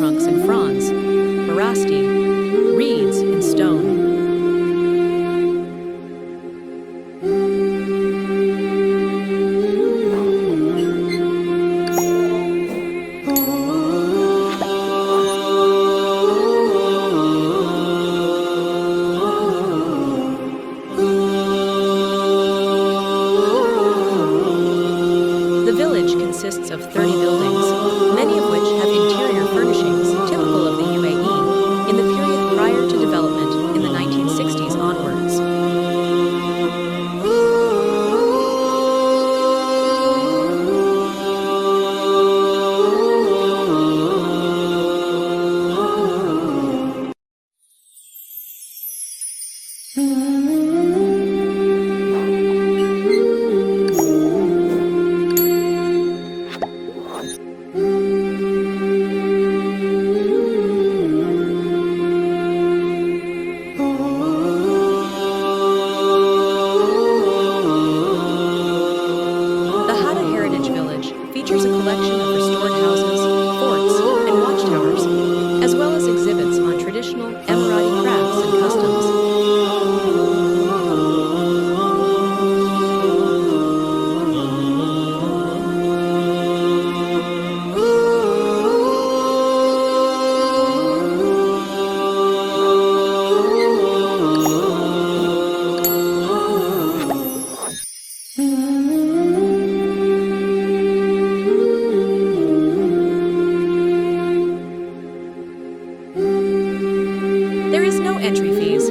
trunks and fronds, barasti, reeds in stone. The village consists of 30 buildings, many of which have interior furnishings typical of the UAE in the period prior to development in the 1960s onwards. The Hatta Heritage Village features a collection of restored houses, forts, and watchtowers, as well as exhibits on traditional Emirati crafts and customs. There is no entry fees,